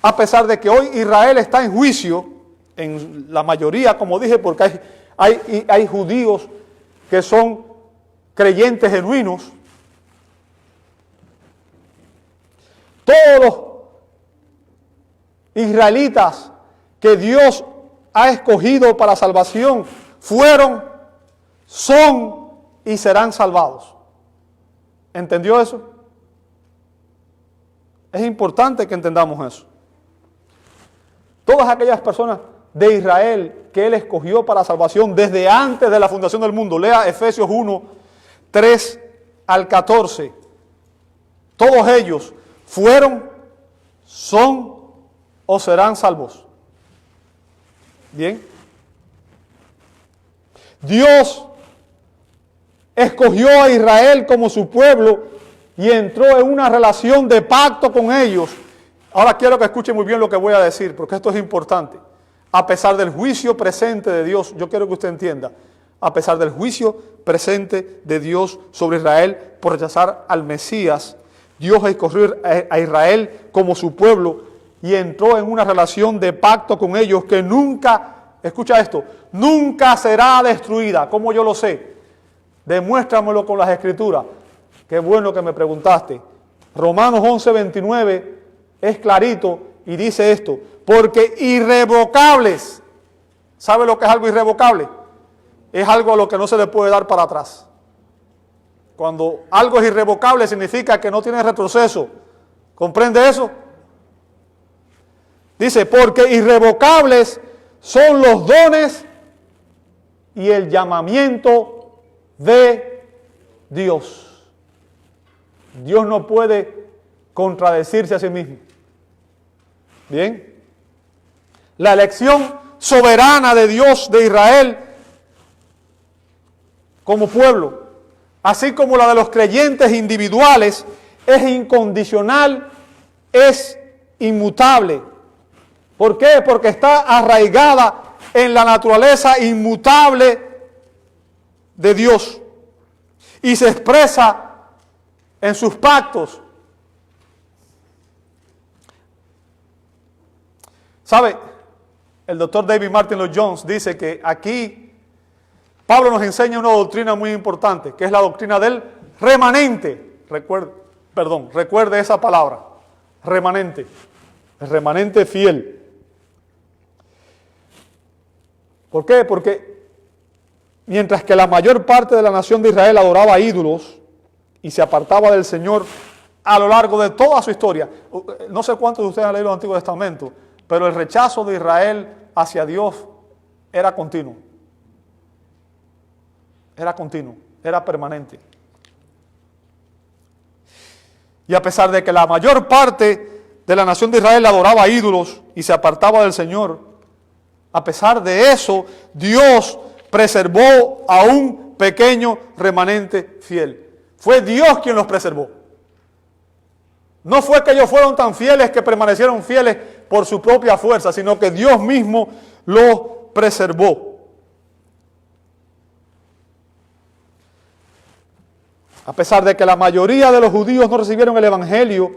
A pesar de que hoy Israel está en juicio, en la mayoría, como dije, porque hay judíos que son creyentes genuinos. Todos los israelitas que Dios ha escogido para salvación fueron, son y serán salvados. ¿Entendió eso? Es importante que entendamos eso. Todas aquellas personas de Israel que Él escogió para salvación desde antes de la fundación del mundo, lea Efesios 1, 3 al 14, todos ellos fueron, son o serán salvos. Bien. Dios escogió a Israel como su pueblo y entró en una relación de pacto con ellos. Ahora quiero que escuchen muy bien lo que voy a decir, porque esto es importante. A pesar del juicio presente de Dios, yo quiero que usted entienda, a pesar del juicio presente de Dios sobre Israel por rechazar al Mesías, Dios escogió a Israel como su pueblo y entró en una relación de pacto con ellos que nunca, escucha esto, nunca será destruida. ¿Cómo yo lo sé? Demuéstramelo con las Escrituras. Qué bueno que me preguntaste. Romanos 11:29 es clarito y dice esto, porque irrevocables, ¿sabe lo que es algo irrevocable? Es algo a lo que no se le puede dar para atrás. Cuando algo es irrevocable significa que no tiene retroceso. ¿Comprende eso? Dice, porque irrevocables son los dones y el llamamiento de Dios. Dios no puede contradecirse a sí mismo. Bien. La elección soberana de Dios de Israel como pueblo, así como la de los creyentes individuales, es incondicional, es inmutable. ¿Por qué? Porque está arraigada en la naturaleza inmutable de Dios y se expresa en sus pactos. ¿Sabe? El doctor David Martin Lloyd Jones dice que aquí Pablo nos enseña una doctrina muy importante, que es la doctrina del remanente. Recuerde esa palabra, remanente. El remanente fiel. ¿Por qué? Porque mientras que la mayor parte de la nación de Israel adoraba ídolos y se apartaba del Señor a lo largo de toda su historia, no sé cuántos de ustedes han leído el Antiguo Testamento, pero el rechazo de Israel hacia Dios era continuo. Era continuo, era permanente. Y a pesar de que la mayor parte de la nación de Israel adoraba ídolos y se apartaba del Señor, a pesar de eso, Dios preservó a un pequeño remanente fiel. Fue Dios quien los preservó. No fue que ellos fueron tan fieles que permanecieron fieles por su propia fuerza, sino que Dios mismo los preservó. A pesar de que la mayoría de los judíos no recibieron el Evangelio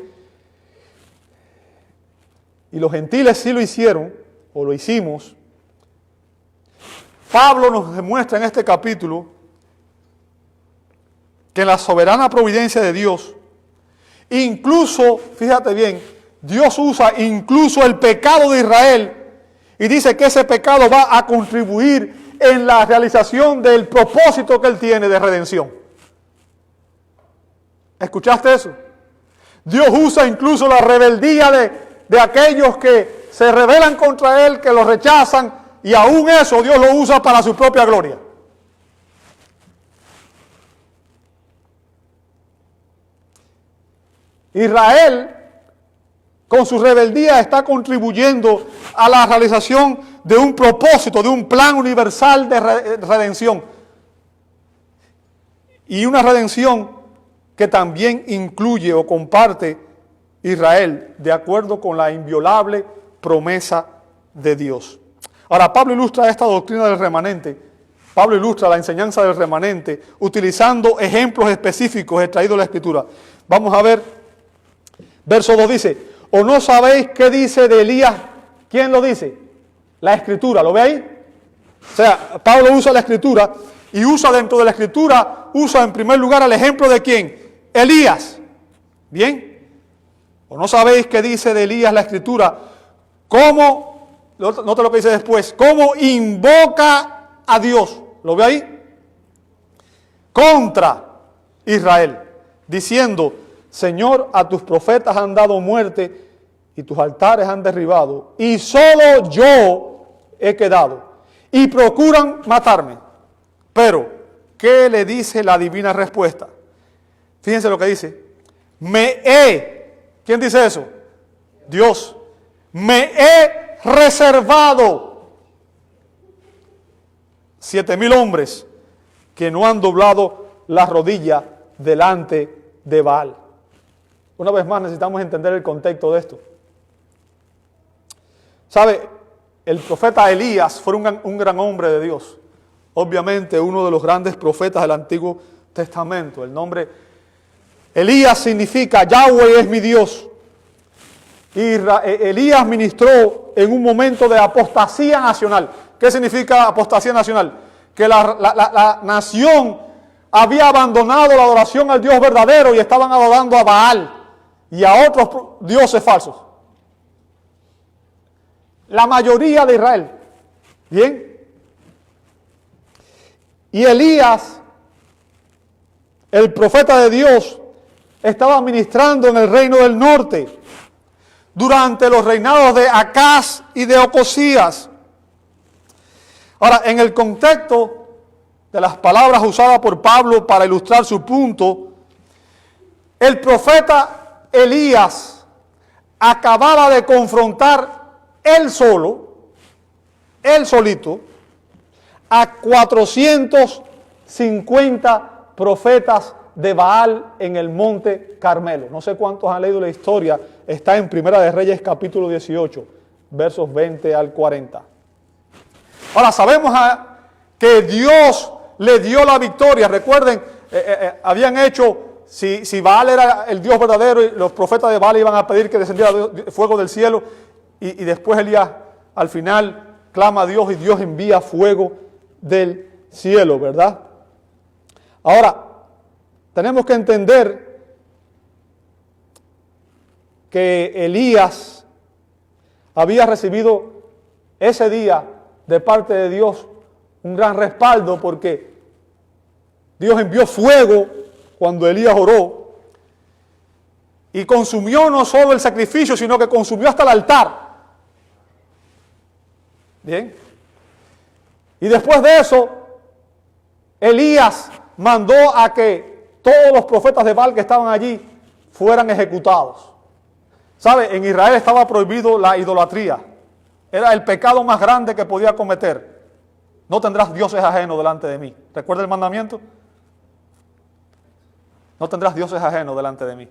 y los gentiles sí lo hicieron, o lo hicimos, Pablo nos demuestra en este capítulo que en la soberana providencia de Dios, incluso, fíjate bien, Dios usa incluso el pecado de Israel y dice que ese pecado va a contribuir en la realización del propósito que Él tiene de redención. ¿Escuchaste eso? Dios usa incluso la rebeldía de aquellos que se rebelan contra Él, que lo rechazan, y aún eso Dios lo usa para su propia gloria. Israel, con su rebeldía, está contribuyendo a la realización de un propósito, de un plan universal de redención. y una redención que también incluye o comparte Israel, de acuerdo con la inviolable promesa de Dios. Ahora, Pablo ilustra esta doctrina del remanente, Pablo ilustra la enseñanza del remanente, utilizando ejemplos específicos extraídos de la Escritura. Vamos a ver, verso 2 dice, ¿o no sabéis qué dice de Elías? ¿Quién lo dice? La Escritura, ¿lo ve ahí? O sea, Pablo usa la Escritura y usa dentro de la Escritura, usa en primer lugar el ejemplo de ¿quién? Elías. ¿Bien? ¿O no sabéis qué dice de Elías la Escritura? ¿Cómo? Nota lo que dice después. ¿Cómo invoca a Dios? ¿Lo ve ahí? Contra Israel, diciendo, Señor, a tus profetas han dado muerte y tus altares han derribado, y solo yo he quedado, y procuran matarme. Pero, ¿qué le dice la divina respuesta? Fíjense lo que dice. ¿Quién dice eso? Dios. Me he reservado 7,000 hombres que no han doblado la rodilla delante de Baal. Una vez más necesitamos entender el contexto de esto. ¿Sabe? El profeta Elías fue un gran hombre de Dios. Obviamente uno de los grandes profetas del Antiguo Testamento. El nombre Elías significa Yahweh es mi Dios. Elías ministró en un momento de apostasía nacional. ¿Qué significa apostasía nacional? Que la nación había abandonado la adoración al Dios verdadero y estaban adorando a Baal y a otros dioses falsos. La mayoría de Israel. ¿Bien? Y Elías, el profeta de Dios, estaba ministrando en el reino del norte durante los reinados de Acaz y de Ocosías. Ahora, en el contexto de las palabras usadas por Pablo para ilustrar su punto, el profeta Elías acababa de confrontar él solito, a 450 profetas de Baal en el monte Carmelo. No sé cuántos han leído la historia, está en Primera de Reyes capítulo 18, versos 20 al 40. Ahora sabemos que Dios le dio la victoria. Recuerden, habían hecho, si Baal era el Dios verdadero, y los profetas de Baal iban a pedir que descendiera fuego del cielo, y después Elías al final clama a Dios y Dios envía fuego del cielo, ¿verdad? Ahora, tenemos que entender que Elías había recibido ese día de parte de Dios un gran respaldo, porque Dios envió fuego cuando Elías oró y consumió no solo el sacrificio, sino que consumió hasta el altar. Bien. Y después de eso, Elías mandó a que todos los profetas de Baal que estaban allí fueran ejecutados. ¿Sabe? En Israel estaba prohibido la idolatría. Era el pecado más grande que podía cometer. No tendrás dioses ajenos delante de mí. ¿Recuerda el mandamiento? No tendrás dioses ajenos delante de mí.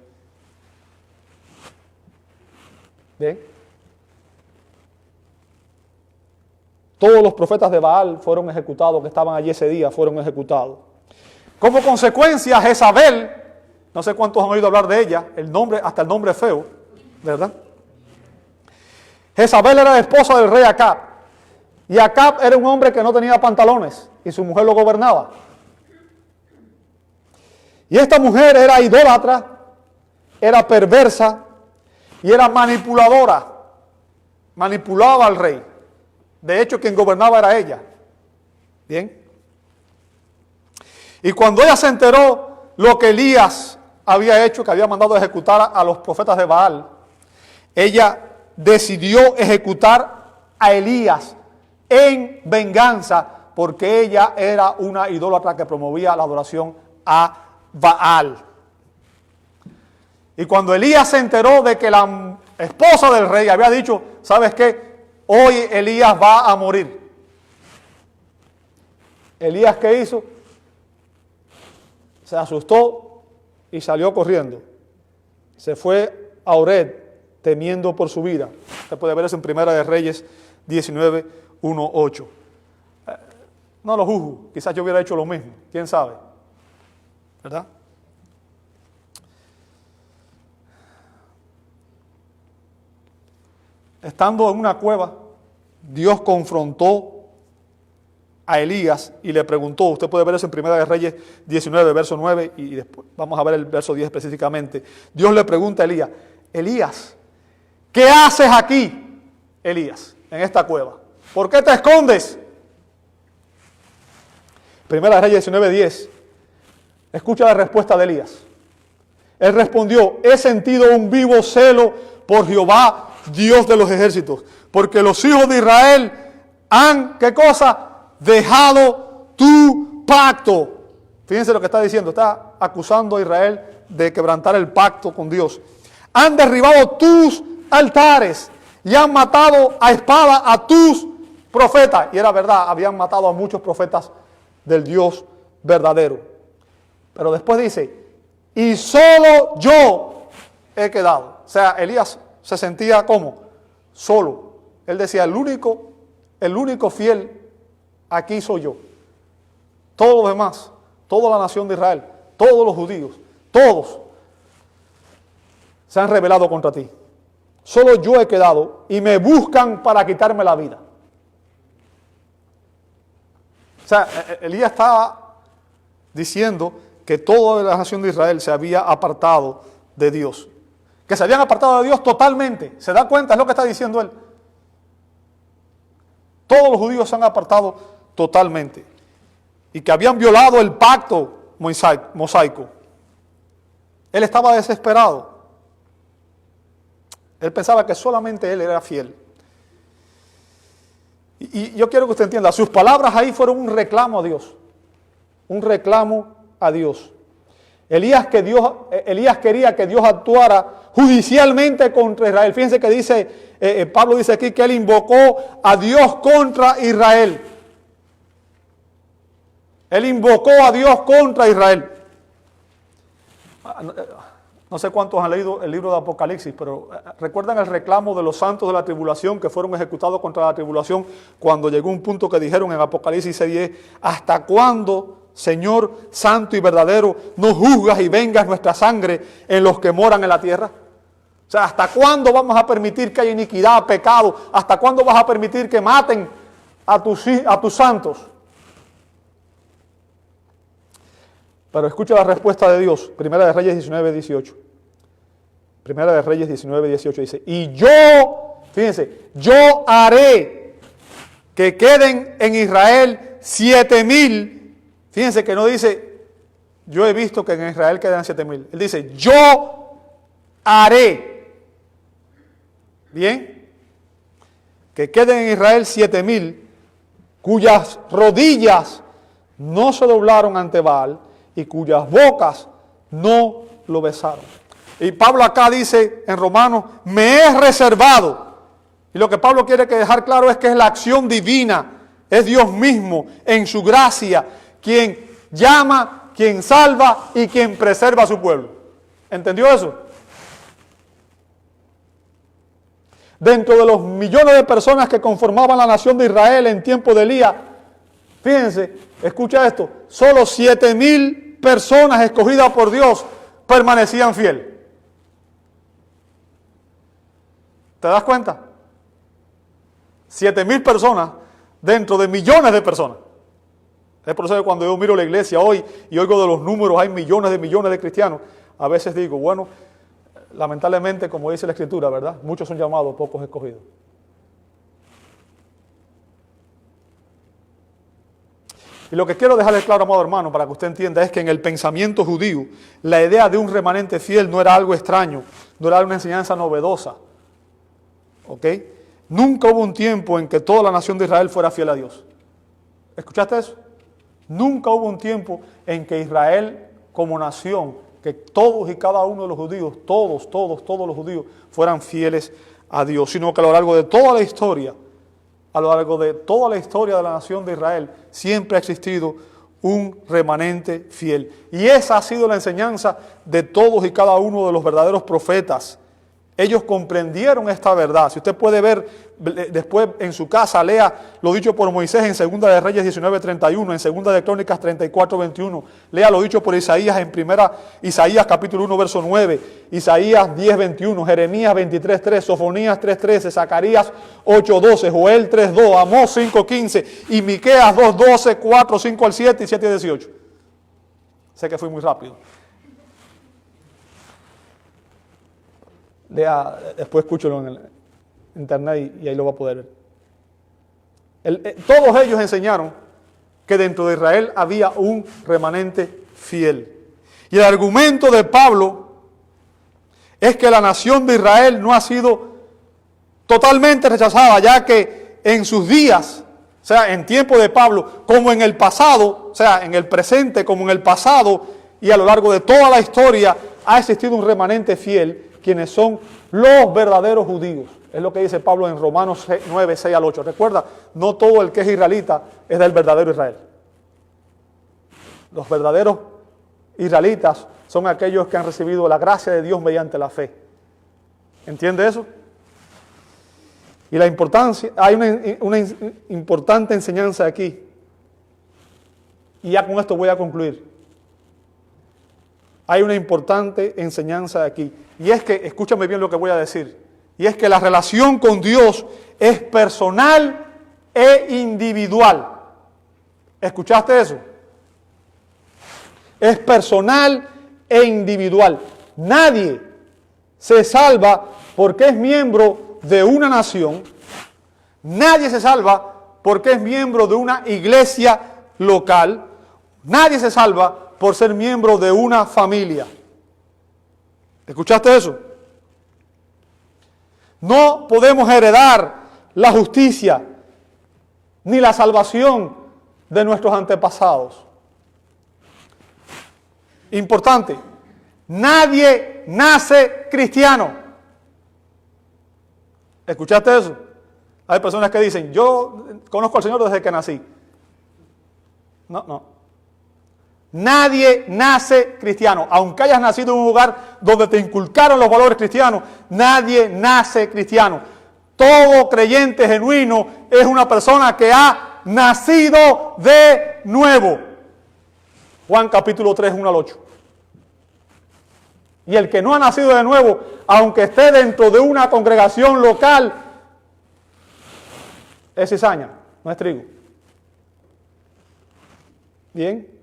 Bien. Todos los profetas de Baal fueron ejecutados, que estaban allí ese día, fueron ejecutados. Como consecuencia, Jezabel, no sé cuántos han oído hablar de ella, hasta el nombre feo, ¿verdad? Jezabel era la esposa del rey Acab, y Acab era un hombre que no tenía pantalones, y su mujer lo gobernaba. Y esta mujer era idólatra, era perversa, y era manipuladora, manipulaba al rey. De hecho, quien gobernaba era ella. Bien. Y cuando ella se enteró lo que Elías había hecho, que había mandado ejecutar a los profetas de Baal, ella decidió ejecutar a Elías en venganza, porque ella era una idólatra que promovía la adoración a Baal. Y cuando Elías se enteró de que la esposa del rey había dicho, ¿sabes qué? Hoy Elías va a morir. Elías, ¿qué hizo? se asustó y salió corriendo. Se fue a Oreb temiendo por su vida. Usted puede ver eso en Primera de Reyes 19, 1, 8. No lo juzgo, quizás yo hubiera hecho lo mismo, quién sabe, ¿verdad? Estando en una cueva, Dios confrontó a Elías y le preguntó, usted puede ver eso en Primera de Reyes 19, verso 9, y después vamos a ver el verso 10 específicamente. Dios le pregunta a Elías, Elías, ¿qué haces aquí, Elías, en esta cueva? ¿Por qué te escondes? Primera de Reyes 19, 10. Escucha la respuesta de Elías. Él respondió, he sentido un vivo celo por Jehová, Dios de los ejércitos, porque los hijos de Israel han, ¿qué cosa? Dejado tu pacto. Fíjense lo que está diciendo, está acusando a Israel de quebrantar el pacto con Dios. Han derribado tus altares y han matado a espada a tus profetas. Y era verdad, habían matado a muchos profetas del Dios verdadero. Pero después dice, y solo yo he quedado. O sea, Elías se sentía como solo. Él decía, el único fiel aquí soy yo. Todos los demás, toda la nación de Israel, todos los judíos, todos se han rebelado contra ti. Solo yo he quedado y me buscan para quitarme la vida. O sea, Elías estaba diciendo que toda la nación de Israel se había apartado de Dios. Que se habían apartado de Dios totalmente. ¿Se da cuenta? Es lo que está diciendo él. Todos los judíos se han apartado totalmente. Y que habían violado el pacto mosaico. Él estaba desesperado. Él pensaba que solamente él era fiel. Y yo quiero que usted entienda, sus palabras ahí fueron un reclamo a Dios. Un reclamo a Dios. Elías quería que Dios actuara judicialmente contra Israel. Fíjense que dice, Pablo dice aquí que él invocó a Dios contra Israel. Él invocó a Dios contra Israel. No sé cuántos han leído el libro de Apocalipsis, pero ¿recuerdan el reclamo de los santos de la tribulación que fueron ejecutados contra la tribulación cuando llegó un punto que dijeron en Apocalipsis 10, ¿hasta cuándo, Señor santo y verdadero, no juzgas y vengas nuestra sangre en los que moran en la tierra? O sea, ¿hasta cuándo vamos a permitir que haya iniquidad, pecado? ¿Hasta cuándo vas a permitir que maten a tus santos? Pero escucha la respuesta de Dios. Primera de Reyes 19, 18. Primera de Reyes 19, 18 dice, y yo, fíjense, yo haré que queden en Israel 7,000. Fíjense que no dice, yo he visto que en Israel quedan 7,000. Él dice, yo haré. Bien. Que queden en Israel 7,000, cuyas rodillas no se doblaron ante Baal y cuyas bocas no lo besaron. Y Pablo acá dice en Romanos, me es reservado. Y lo que Pablo quiere dejar claro es que es la acción divina, es Dios mismo en su gracia quien llama, quien salva y quien preserva a su pueblo. ¿Entendió eso? Dentro de los millones de personas que conformaban la nación de Israel en tiempo de Elías, fíjense, escucha esto, solo 7,000 personas escogidas por Dios permanecían fieles. ¿Te das cuenta? 7,000 personas dentro de millones de personas. Es por eso que cuando yo miro la iglesia hoy y oigo de los números, hay millones de cristianos, a veces digo, bueno, lamentablemente, como dice la Escritura, ¿verdad? Muchos son llamados, pocos escogidos. Y lo que quiero dejarle claro, amado hermano, para que usted entienda, es que en el pensamiento judío, la idea de un remanente fiel no era algo extraño, no era una enseñanza novedosa. ¿Ok? Nunca hubo un tiempo en que toda la nación de Israel fuera fiel a Dios. ¿Escuchaste eso? Nunca hubo un tiempo en que Israel como nación, que todos y cada uno de los judíos, todos los judíos fueran fieles a Dios, sino que a lo largo de toda la historia, a lo largo de toda la historia de la nación de Israel, siempre ha existido un remanente fiel. Y esa ha sido la enseñanza de todos y cada uno de los verdaderos profetas. Ellos comprendieron esta verdad. Si usted puede ver después en su casa, lea lo dicho por Moisés en 2 de Reyes 19:31, en 2 de Crónicas 34:21. Lea lo dicho por Isaías en Isaías capítulo 1, verso 9, Isaías 10:21, Jeremías 23:3, Sofonías 3:13, Zacarías 8:12, Joel 3:2, Amós 5:15 y Miqueas 2:12, 4:5 al 7 y 7:18. Sé que fui muy rápido. Lea, después escúchalo en el internet y ahí lo va a poder ver. Todos ellos enseñaron que dentro de Israel había un remanente fiel. Y el argumento de Pablo es que la nación de Israel no ha sido totalmente rechazada, ya que en sus días, o sea, en tiempo de Pablo, como en el pasado, o sea, en el presente como en el pasado y a lo largo de toda la historia, ha existido un remanente fiel, quienes son los verdaderos judíos. Es lo que dice Pablo en Romanos 9, 6 al 8. Recuerda, no todo el que es israelita es del verdadero Israel. Los verdaderos israelitas son aquellos que han recibido la gracia de Dios mediante la fe. ¿Entiende eso? Y la importancia, hay una importante enseñanza aquí. Y ya con esto voy a concluir. Hay una importante enseñanza aquí. Y es que, escúchame bien lo que voy a decir, y es que la relación con Dios es personal e individual. ¿Escuchaste eso? Es personal e individual. Nadie se salva porque es miembro de una nación. Nadie se salva porque es miembro de una iglesia local. Nadie se salva por ser miembro de una familia. ¿Escuchaste eso? No podemos heredar la justicia ni la salvación de nuestros antepasados. Importante, nadie nace cristiano. ¿Escuchaste eso? Hay personas que dicen, yo conozco al Señor desde que nací. No. Nadie nace cristiano. Aunque hayas nacido en un lugar donde te inculcaron los valores cristianos, nadie nace cristiano. Todo creyente genuino es una persona que ha nacido de nuevo. Juan capítulo 3, 1 al 8. Y el que no ha nacido de nuevo, aunque esté dentro de una congregación local, es cizaña, no es trigo. Bien.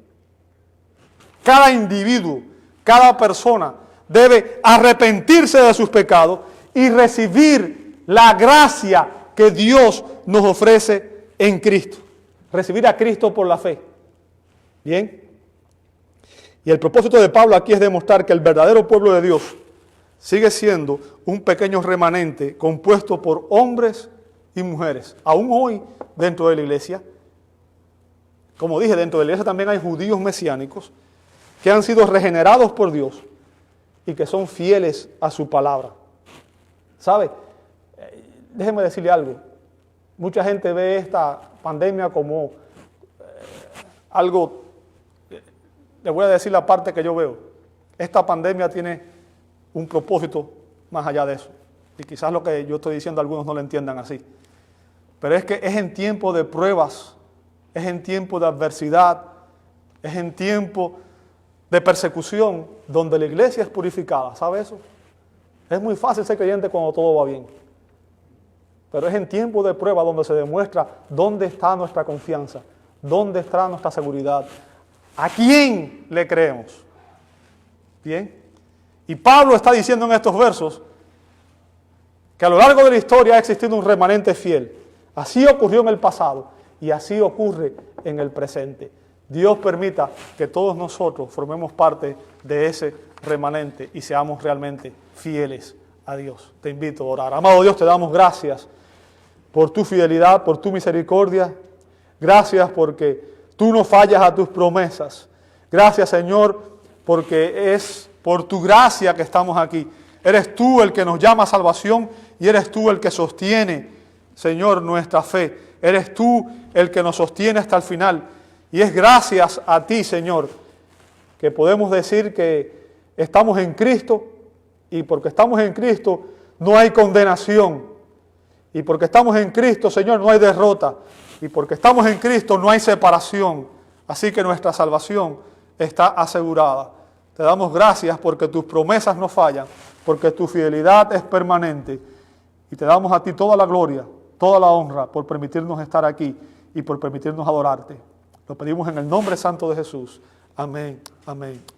Cada individuo, cada persona debe arrepentirse de sus pecados y recibir la gracia que Dios nos ofrece en Cristo. Recibir a Cristo por la fe. Bien. Y el propósito de Pablo aquí es demostrar que el verdadero pueblo de Dios sigue siendo un pequeño remanente compuesto por hombres y mujeres. Aún hoy dentro de la iglesia, como dije, dentro de la iglesia también hay judíos mesiánicos que han sido regenerados por Dios y que son fieles a su palabra. ¿Sabe? Déjeme decirle algo. Mucha gente ve esta pandemia como algo, le voy a decir la parte que yo veo. Esta pandemia tiene un propósito más allá de eso. Y quizás lo que yo estoy diciendo algunos no lo entiendan así. Pero es que es en tiempo de pruebas, es en tiempo de adversidad, es en tiempo de persecución donde la iglesia es purificada. ¿Sabe eso? Es muy fácil ser creyente cuando todo va bien. Pero es en tiempo de prueba donde se demuestra dónde está nuestra confianza, dónde está nuestra seguridad, a quién le creemos. Bien. Y Pablo está diciendo en estos versos que a lo largo de la historia ha existido un remanente fiel. Así ocurrió en el pasado y así ocurre en el presente. Dios permita que todos nosotros formemos parte de ese remanente y seamos realmente fieles a Dios. Te invito a orar. Amado Dios, te damos gracias por tu fidelidad, por tu misericordia. Gracias porque tú no fallas a tus promesas. Gracias, Señor, porque es por tu gracia que estamos aquí. Eres tú el que nos llama a salvación y eres tú el que sostiene, Señor, nuestra fe. Eres tú el que nos sostiene hasta el final. Y es gracias a ti, Señor, que podemos decir que estamos en Cristo, y porque estamos en Cristo no hay condenación. Y porque estamos en Cristo, Señor, no hay derrota. Y porque estamos en Cristo no hay separación. Así que nuestra salvación está asegurada. Te damos gracias porque tus promesas no fallan, porque tu fidelidad es permanente. Y te damos a ti toda la gloria, toda la honra por permitirnos estar aquí y por permitirnos adorarte. Lo pedimos en el nombre santo de Jesús. Amén, amén.